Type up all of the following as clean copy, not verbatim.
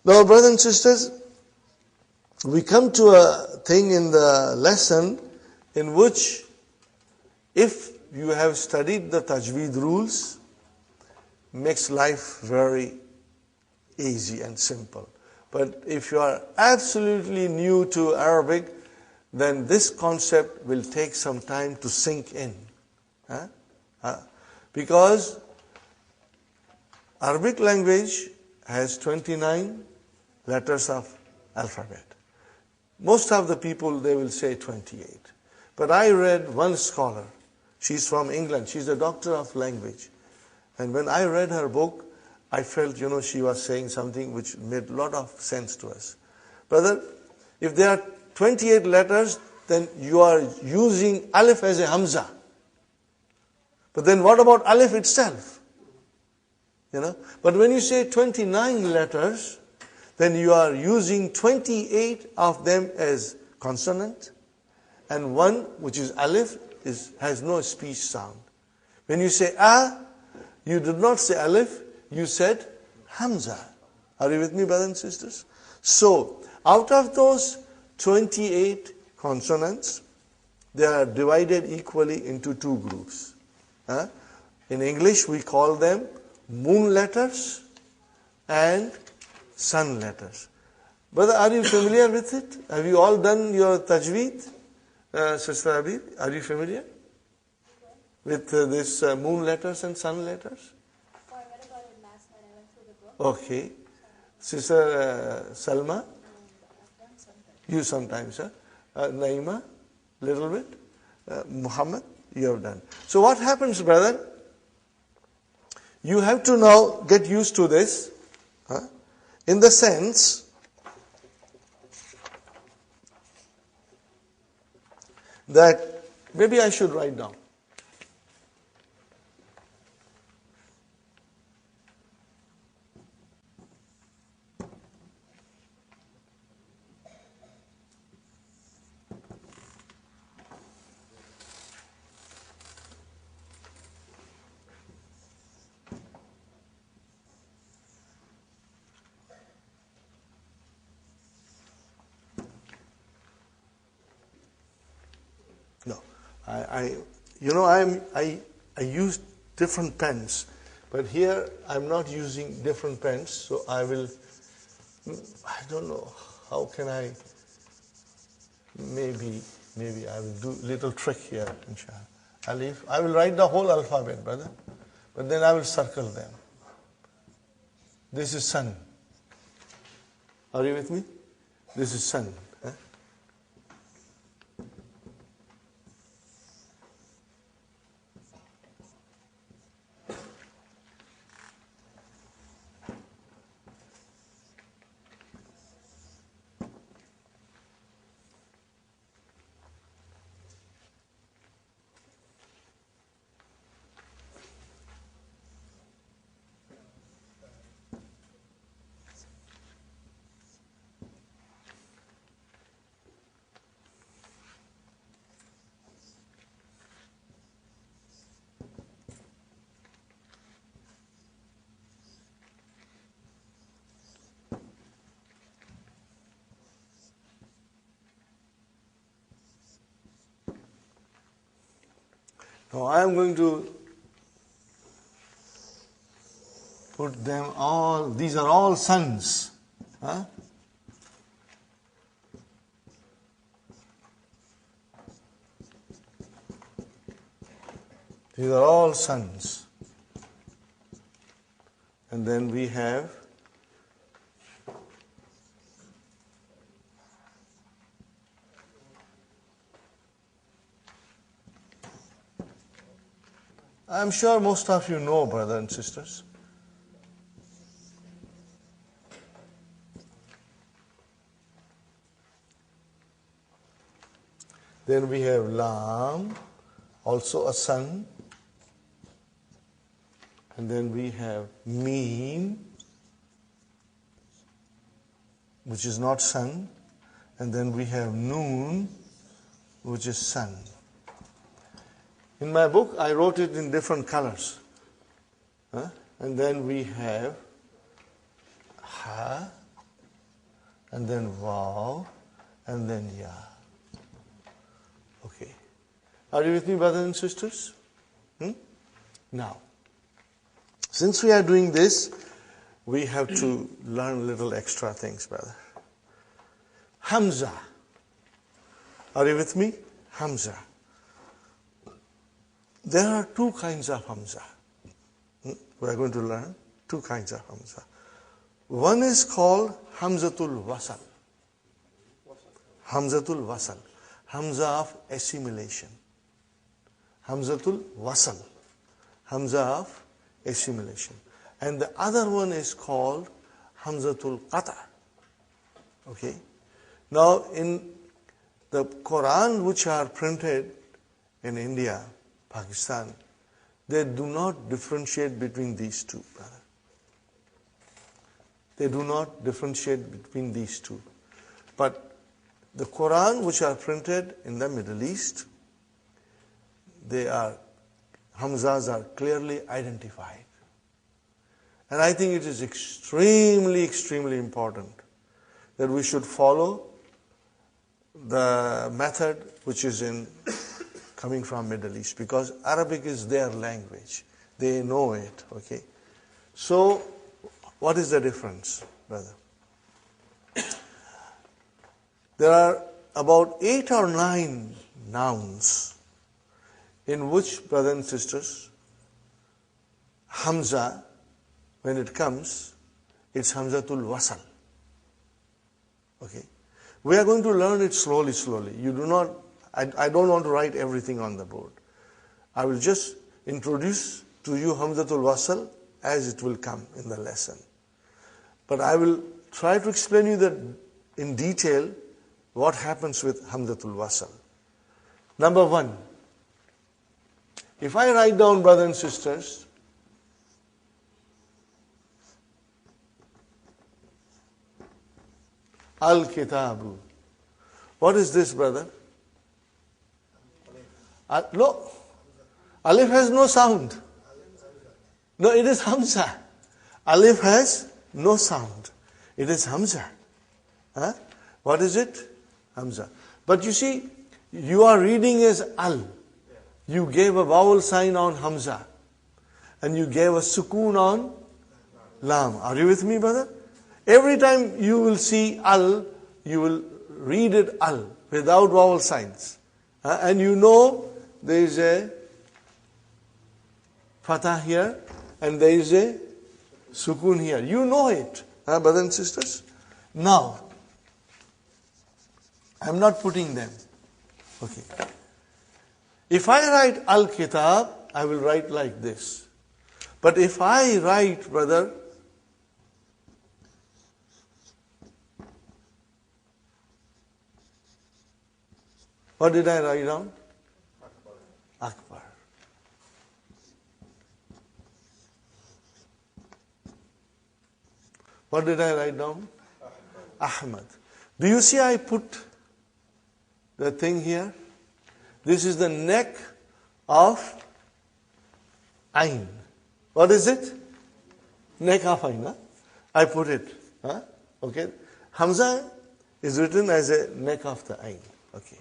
Now, brothers and sisters, we come to a thing in the lesson in which if you have studied the Tajweed rules, makes life very easy and simple. But if you are absolutely new to Arabic, then this concept will take some time to sink in. Because Arabic language has 29 letters of alphabet. Most of the people, they will say 28. But I read one scholar. She's from England. She's a doctor of language. And when I read her book, I felt, she was saying something which made a lot of sense to us. Brother, if there are 28 letters, then you are using alif as a hamza. But then what about alif itself? But when you say 29 letters, then you are using 28 of them as consonant, and one, which is alif, has no speech sound. When you say a, you did not say alif, you said hamza. Are you with me, brothers and sisters? So, out of those 28 consonants, they are divided equally into two groups. In English, we call them moon letters and sun letters. Brother, are you familiar with it? Have you all done your tajweed? Sister Habib, are you familiar with this moon letters and sun letters? I read about it last night. I went through the book. Okay. Sister Salma? I've done something. You sometimes, huh? Naima? Little bit? Muhammad? You have done. So what happens, brother? You have to now get used to this, in the sense that maybe I should write down. No, I use different pens, but here I'm not using different pens, so I don't know, how can I, maybe I will do a little trick here, inshallah. I will write the whole alphabet, brother, but then I will circle them. This is sun. Are you with me? This is sun. Now I am going to put them all, these are all suns. These are all suns. And then we have I'm sure most of you know, brothers and sisters. Then we have Lam, also a sun. And then we have Meen, which is not sun. And then we have Noon, which is sun. In my book, I wrote it in different colors. And then we have Ha, and then Waw, and then Ya. Okay. Are you with me, brothers and sisters? Now, since we are doing this, we have to learn little extra things, brother. Hamza. Are you with me? Hamza. There are two kinds of Hamza. We are going to learn two kinds of Hamza. One is called Hamzatul Wasal. Hamzatul Wasal. Hamza of assimilation. Hamzatul Wasal. Hamza of assimilation. And the other one is called Hamzatul Qata. Okay. Now in the Quran which are printed in India, Pakistan, they do not differentiate between these two, brother. They do not differentiate between these two. But the Quran which are printed in the Middle East, Hamzas are clearly identified. And I think it is extremely, extremely important that we should follow the method which is coming from Middle East, because Arabic is their language. They know it, okay? So, what is the difference, brother? There are about 8 or 9 nouns in which, brothers and sisters, Hamza, when it comes, it's Hamzatul Wasal. Okay? We are going to learn it slowly. I don't want to write everything on the board. I will just introduce to you Hamzatul Wasal as it will come in the lesson. But I will try to explain you that in detail what happens with Hamzatul Wasal. Number 1. If I write down, brothers and sisters, Al-Kitabu. What is this, brother? No. Alif has no sound. No, it is Hamza. Alif has no sound. It is Hamza. Huh? What is it? Hamza. But you see, you are reading as Al. You gave a vowel sign on Hamza. And you gave a sukoon on Lam. Are you with me, brother? Every time you will see Al, you will read it Al, without vowel signs. And you know there is a Fatah here, and there is a sukoon here. You know it, brothers and sisters. Now, I am not putting them. Okay. If I write Al-Kitab, I will write like this. But if I write, brother, what did I write down? Akbar. What did I write down? Ahmad. Do you see I put the thing here? This is the neck of Ain. What is it? Neck of Ain. Huh? I put it. Huh? Okay. Hamza is written as a neck of the Ain. Okay.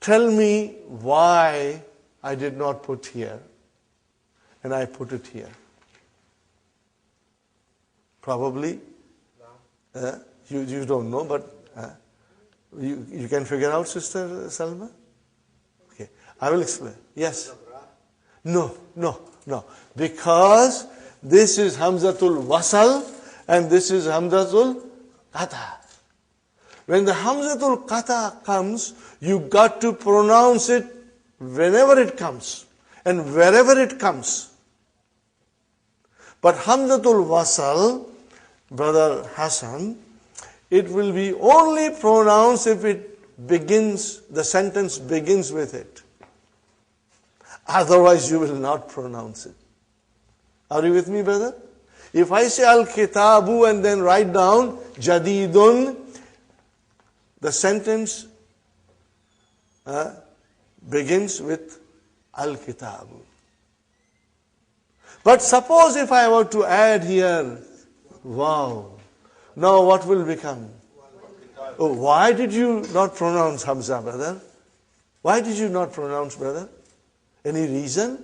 Tell me why I did not put here and I put it here. Probably you don't know, but you can figure out, Sister Salma? Okay, I will explain. Yes? No. Because this is Hamzatul Wasal and this is Hamzatul Qata. When the Hamzatul Qata comes, you got to pronounce it whenever it comes and wherever it comes. But Hamzatul Wasal, Brother Hassan, it will be only pronounced if it begins, the sentence begins with it. Otherwise you will not pronounce it. Are you with me, brother? If I say Al-Kitabu and then write down Jadidun, the sentence begins with Al-Kitabu. But suppose if I were to add here, wow, Now what will become? Oh, why did you not pronounce Hamza, brother? Why did you not pronounce, brother? Any reason?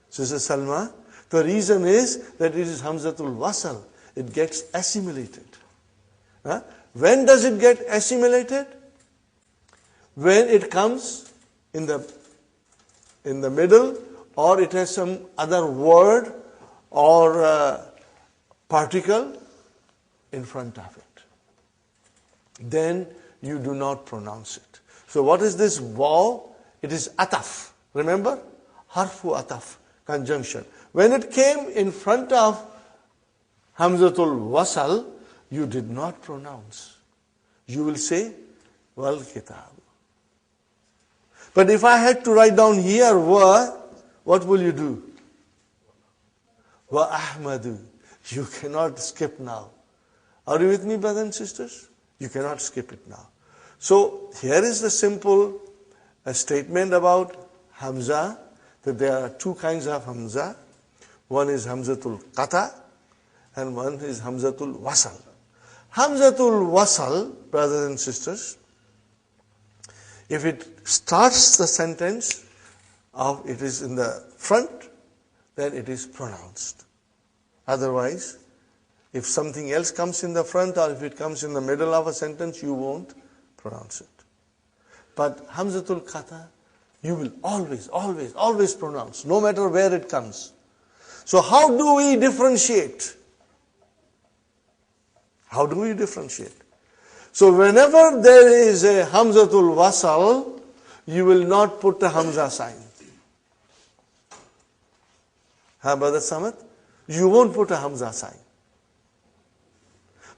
Sister Salma? The reason is that it is Hamzatul Wasal. It gets assimilated. Huh? When does it get assimilated? When it comes in the middle, or it has some other word or particle in front of it. Then you do not pronounce it. So what is this waw? It is ataf. Remember? Harfu ataf, conjunction. When it came in front of Hamzatul Wasal, you did not pronounce. You will say, wal kitab. But if I had to write down here wa, what will you do? Wa Ahmadu. You cannot skip now. Are you with me, brothers and sisters? You cannot skip it now. So here is the simple statement about Hamza, that there are two kinds of Hamza. One is Hamzatul Qata and one is Hamzatul Wasal. Hamzatul Wasal, brothers and sisters, if it starts the sentence, it is in the front, then it is pronounced. Otherwise, if something else comes in the front or if it comes in the middle of a sentence, you won't pronounce it. But Hamzatul Qata, you will always pronounce, no matter where it comes. So how do we differentiate? How do we differentiate? So whenever there is a Hamzatul Wasal, you will not put the Hamza sign. Brother Samad? You won't put a Hamza sign.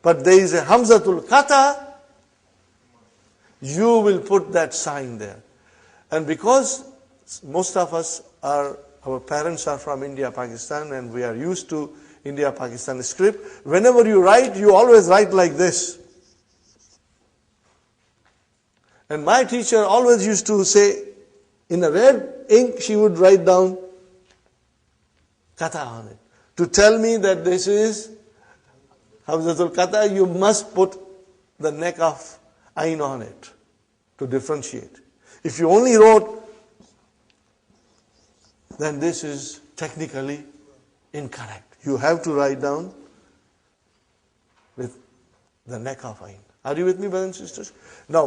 But there is a Hamzatul Qata, you will put that sign there. And because most of us our parents are from India, Pakistan, and we are used to India, Pakistan script, whenever you write, you always write like this. And my teacher always used to say, in a red ink, she would write down Qata on it. To tell me that this is Hamzatul Qata, you must put the neck of Ain on it to differentiate. If you only wrote, then this is technically incorrect. You have to write down with the neck of Ain. Are you with me, brothers and sisters? Now,